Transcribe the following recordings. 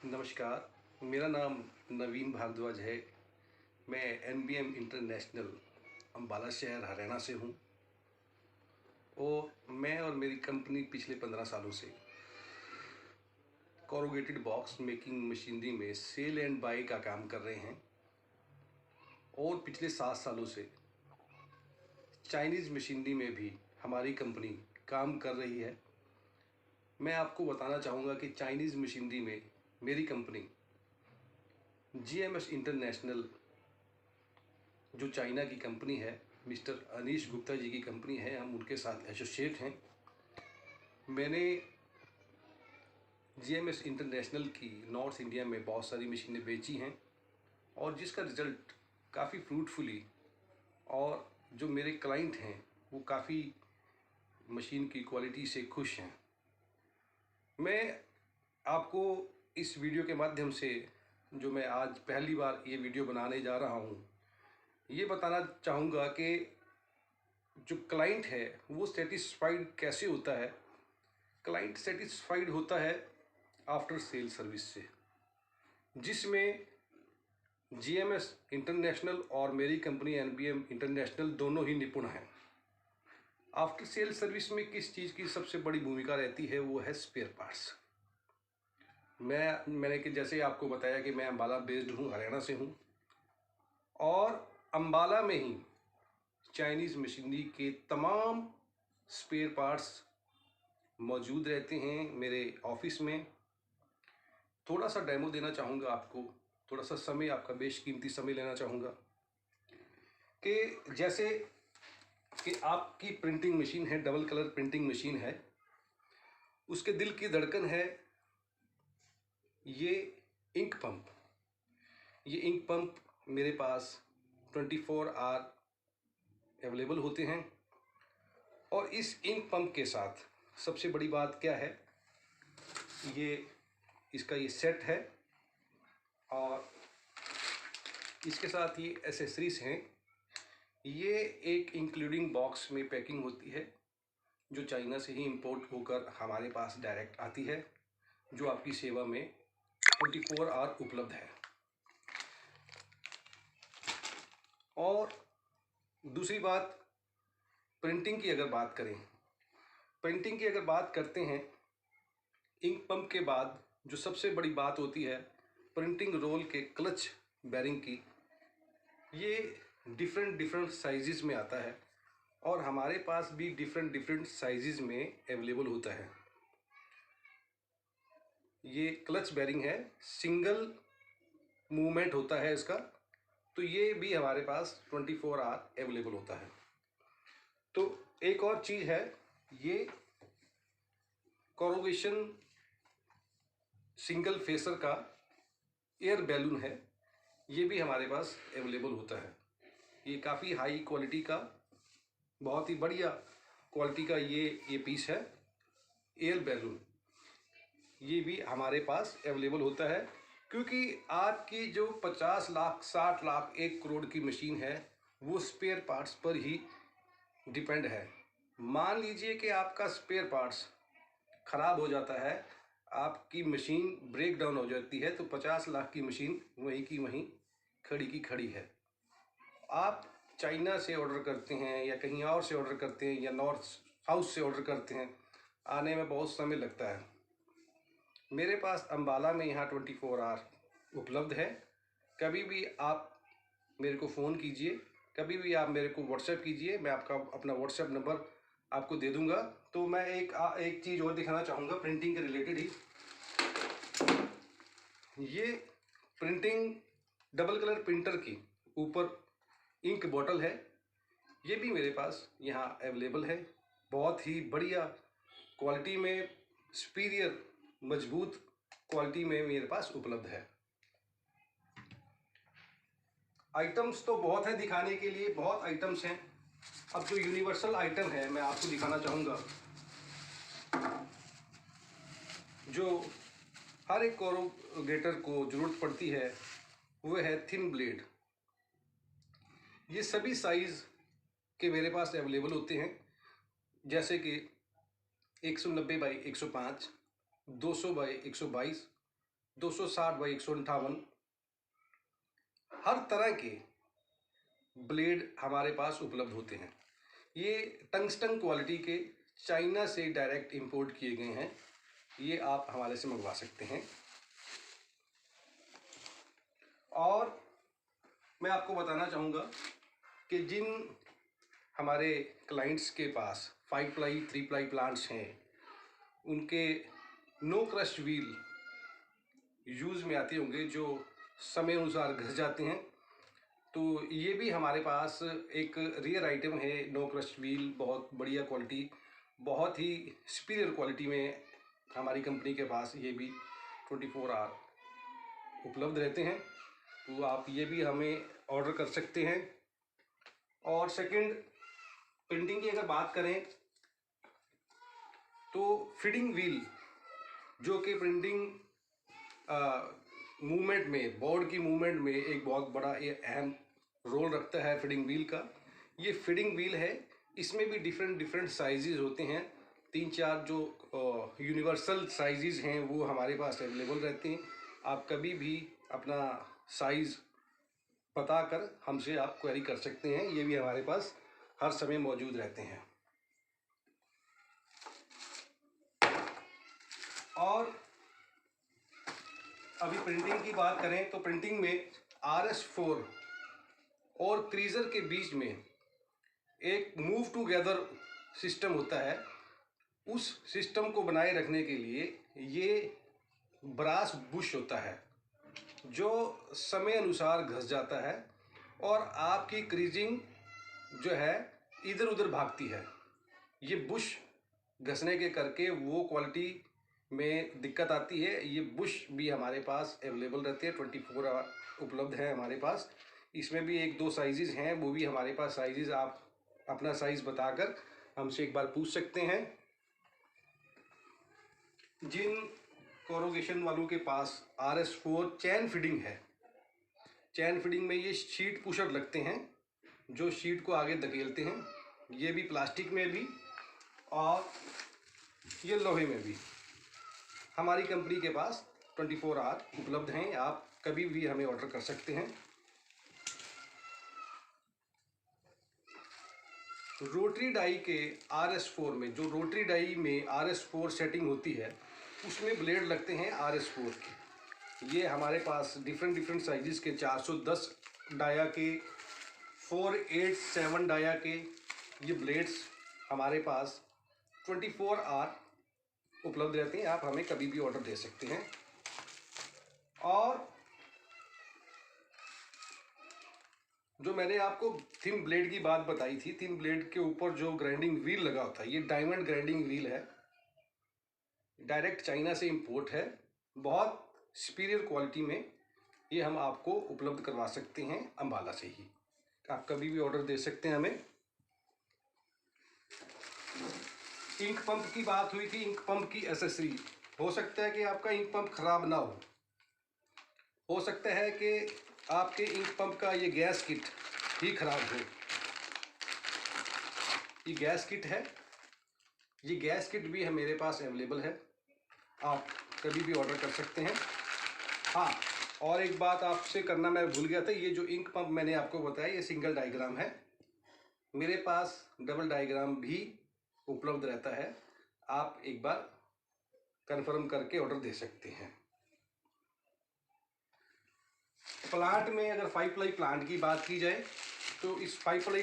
नमस्कार, मेरा नाम नवीन भारद्वाज है। मैं एनबीएम इंटरनेशनल अम्बाला शहर हरियाणा से हूँ और मैं और मेरी कंपनी पिछले 15 सालों से कोरुगेटेड बॉक्स मेकिंग मशीनरी में सेल एंड बाय का काम कर रहे हैं और पिछले 7 सालों से चाइनीज़ मशीनरी में भी हमारी कंपनी काम कर रही है। मैं आपको बताना चाहूँगा कि चाइनीज़ मशीनरी में मेरी कंपनी जीएमएस इंटरनेशनल, जो चाइना की कंपनी है, मिस्टर अनीश गुप्ता जी की कंपनी है, हम उनके साथ एसोसिएट हैं। मैंने जीएमएस इंटरनेशनल की नॉर्थ इंडिया में बहुत सारी मशीनें बेची हैं और जिसका रिज़ल्ट काफ़ी फ्रूटफुली, और जो मेरे क्लाइंट हैं वो काफ़ी मशीन की क्वालिटी से खुश हैं। मैं आपको इस वीडियो के माध्यम से, जो मैं आज पहली बार ये वीडियो बनाने जा रहा हूँ, ये बताना चाहूँगा कि जो क्लाइंट है वो सेटिस्फाइड कैसे होता है। क्लाइंट सेटिस्फाइड होता है आफ्टर सेल सर्विस से, जिसमें जीएमएस इंटरनेशनल और मेरी कंपनी एनबीएम इंटरनेशनल दोनों ही निपुण हैं। आफ्टर सेल सर्विस में किस चीज़ की सबसे बड़ी भूमिका रहती है, वो है स्पेयर पार्ट्स। मैंने कि जैसे आपको बताया कि मैं अम्बाला बेस्ड हूँ, हरियाणा से हूँ, और अम्बाला में ही चाइनीज़ मशीनरी के तमाम स्पेयर पार्ट्स मौजूद रहते हैं मेरे ऑफिस में। थोड़ा सा डेमो देना चाहूँगा आपको, थोड़ा सा समय, आपका बेशकीमती समय लेना चाहूँगा कि जैसे कि आपकी प्रिंटिंग मशीन है, डबल कलर प्रिंटिंग मशीन है, उसके दिल की धड़कन है ये इंक पंप। ये इंक पंप मेरे पास 24 आवर अवेलेबल होते हैं और इस इंक पंप के साथ सबसे बड़ी बात क्या है, ये इसका ये सेट है और इसके साथ ये एसेसरीज हैं। ये एक इंक्लूडिंग बॉक्स में पैकिंग होती है जो चाइना से ही इंपोर्ट होकर हमारे पास डायरेक्ट आती है, जो आपकी सेवा में 24 आवर उपलब्ध है। और दूसरी बात, प्रिंटिंग की अगर बात करें, प्रिंटिंग की अगर बात करते हैं, इंक पंप के बाद जो सबसे बड़ी बात होती है प्रिंटिंग रोल के क्लच बैरिंग की। ये डिफरेंट साइजेस में आता है और हमारे पास भी डिफरेंट साइजेस में अवेलेबल होता है। ये क्लच बैरिंग है, सिंगल मूवमेंट होता है इसका, तो ये भी हमारे पास 24 आवर अवेलेबल होता है। तो एक और चीज़ है, ये कोरुगेशन सिंगल फेसर का एयर बैलून है, ये भी हमारे पास अवेलेबल होता है। ये काफ़ी हाई क्वालिटी का, बहुत ही बढ़िया क्वालिटी का ये पीस है, एयर बैलून। ये भी हमारे पास अवेलेबल होता है, क्योंकि आज की जो 50 लाख 60 लाख 1 करोड़ की मशीन है वो स्पेयर पार्ट्स पर ही डिपेंड है। मान लीजिए कि आपका स्पेयर पार्ट्स ख़राब हो जाता है, आपकी मशीन ब्रेक डाउन हो जाती है, तो 50 लाख की मशीन वहीं की वहीं खड़ी की खड़ी है। आप चाइना से ऑर्डर करते हैं या कहीं और से ऑर्डर करते हैं या नॉर्थ साउथ से ऑर्डर करते हैं, आने में बहुत समय लगता है। मेरे पास अम्बाला में यहाँ 24 आवर उपलब्ध है। कभी भी आप मेरे को फ़ोन कीजिए, कभी भी आप मेरे को व्हाट्सएप कीजिए, मैं आपका अपना व्हाट्सएप नंबर आपको दे दूंगा। तो मैं एक चीज़ और दिखाना चाहूँगा प्रिंटिंग के रिलेटेड ही। ये प्रिंटिंग डबल कलर प्रिंटर की ऊपर इंक बॉटल है, ये भी मेरे पास यहाँ अवेलेबल है। बहुत ही बढ़िया क्वालिटी में, सुपीरियर मजबूत क्वालिटी में मेरे पास उपलब्ध है। आइटम्स तो बहुत है दिखाने के लिए, बहुत आइटम्स हैं। अब जो यूनिवर्सल आइटम है मैं आपको दिखाना चाहूँगा, जो हर एक कोरुगेटर को ज़रूरत पड़ती है, वो है थिन ब्लेड। ये सभी साइज़ के मेरे पास अवेलेबल होते हैं, जैसे कि 190 बाई 105, 200 बाई 122, 260 बाई 158 हर तरह के ब्लेड हमारे पास उपलब्ध होते हैं। ये टंगस्टन क्वालिटी के चाइना से डायरेक्ट इंपोर्ट किए गए हैं। ये आप हमारे से मंगवा सकते हैं। और मैं आपको बताना चाहूँगा कि जिन हमारे क्लाइंट्स के पास 5 प्लाई 3 प्लाई प्लांट्स हैं, उनके नो क्रस्ट व्हील यूज़ में आते होंगे जो समय अनुसार घस जाते हैं, तो ये भी हमारे पास एक रेयर आइटम है। नो क्रस्ट व्हील बहुत बढ़िया क्वालिटी, बहुत ही सुपीरियर क्वालिटी में हमारी कंपनी के पास ये भी 24 आवर उपलब्ध रहते हैं। तो आप ये भी हमें ऑर्डर कर सकते हैं। और सेकंड, प्रिंटिंग की अगर बात करें तो फीडिंग व्हील, जो कि प्रिंटिंग मूवमेंट में, बोर्ड की मूवमेंट में एक बहुत बड़ा अहम रोल रखता है फीडिंग व्हील का। ये फीडिंग व्हील है। इसमें भी डिफरेंट साइजेस होते हैं। 3-4 जो यूनिवर्सल साइजेस हैं वो हमारे पास अवेलेबल रहते हैं। आप कभी भी अपना साइज़ बता कर हमसे आप क्वेरी कर सकते हैं। ये भी हमारे पास हर समय मौजूद रहते हैं। और अभी प्रिंटिंग की बात करें तो प्रिंटिंग में RS4 और क्रीजर के बीच में एक मूव टूगेदर सिस्टम होता है। उस सिस्टम को बनाए रखने के लिए ये ब्रास बुश होता है जो समय अनुसार घस जाता है और आपकी क्रीजिंग जो है इधर उधर भागती है। ये बुश घसने के करके वो क्वालिटी में दिक्कत आती है। ये बुश भी हमारे पास अवेलेबल रहते हैं, 24 आवर उपलब्ध है हमारे पास। इसमें भी 1-2 साइजेस हैं, वो भी हमारे पास साइजेस आप अपना साइज़ बताकर हमसे एक बार पूछ सकते हैं। जिन कोरोगेशन वालों के पास RS4 चैन फीडिंग है, चैन फीडिंग में ये शीट पुशर लगते हैं जो शीट को आगे धकेलते हैं। ये भी प्लास्टिक में भी और ये लोहे में भी हमारी कंपनी के पास 24 आवर उपलब्ध हैं। आप कभी भी हमें ऑर्डर कर सकते हैं। रोटरी डाई के RS4 में, जो रोटरी डाई में RS4 सेटिंग होती है, उसमें ब्लेड लगते हैं RS4 के। ये हमारे पास डिफरेंट साइजेस के 410 डाया के, 487 डाया के ये ब्लेड्स हमारे पास 24 आवर उपलब्ध रहते हैं। आप हमें कभी भी ऑर्डर दे सकते हैं। और जो मैंने आपको थिन ब्लेड की बात बताई थी, थिन ब्लेड के ऊपर जो ग्राइंडिंग व्हील लगा होता है, ये डायमंड ग्राइंडिंग व्हील है, डायरेक्ट चाइना से इंपोर्ट है। बहुत सुपीरियर क्वालिटी में ये हम आपको उपलब्ध करवा सकते हैं अंबाला से ही। आप कभी भी ऑर्डर दे सकते हैं हमें। इंक पंप की बात हुई थी, इंक पंप की एसेसरी। हो सकता है कि आपका इंक पंप खराब ना हो सकता है कि आपके इंक पंप का ये गैस किट ही खराब हो। ये गैस किट है, ये गैस किट भी है मेरे पास अवेलेबल है। आप कभी भी ऑर्डर कर सकते हैं। हाँ, और एक बात आपसे करना मैं भूल गया था, ये जो इंक पंप मैंने आपको बताया ये सिंगल डायग्राम है। मेरे पास डबल डायग्राम भी उपलब्ध रहता है। आप एक बार कंफर्म करके ऑर्डर दे सकते हैं। प्लांट में अगर 5 प्लाई प्लांट की बात की जाए तो इस 5 प्लाई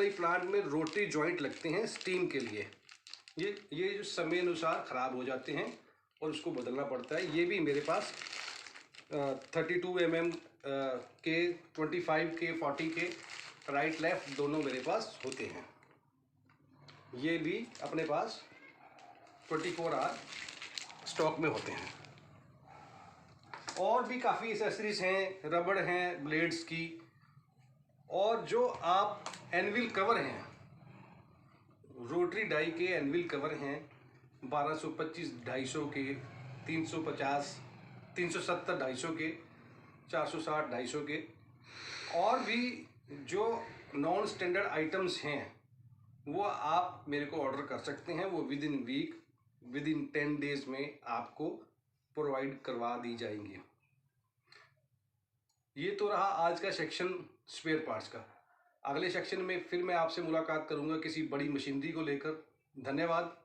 प्लांट में रोटरी जॉइंट लगते हैं स्टीम के लिए। ये जो समय अनुसार ख़राब हो जाते हैं और उसको बदलना पड़ता है। ये भी मेरे पास 32 mm के, 25 के, 40 के राइट लेफ़्ट दोनों मेरे पास होते हैं। ये भी अपने पास 24 आवर स्टॉक में होते हैं। और भी काफ़ी एसेसरीज हैं, रबड़ हैं ब्लेड्स की। और जो आप एनविल कवर हैं, रोटरी डाई के एनविल कवर हैं 1225 250 के, 350 370 250 के, 460 250 के। और भी जो नॉन स्टैंडर्ड आइटम्स हैं वो आप मेरे को ऑर्डर कर सकते हैं। वो within week within 10 days में आपको प्रोवाइड करवा दी जाएंगी। ये तो रहा आज का सेक्शन स्पेयर पार्ट्स का। अगले सेक्शन में फिर मैं आपसे मुलाकात करूंगा किसी बड़ी मशीनरी को लेकर। धन्यवाद।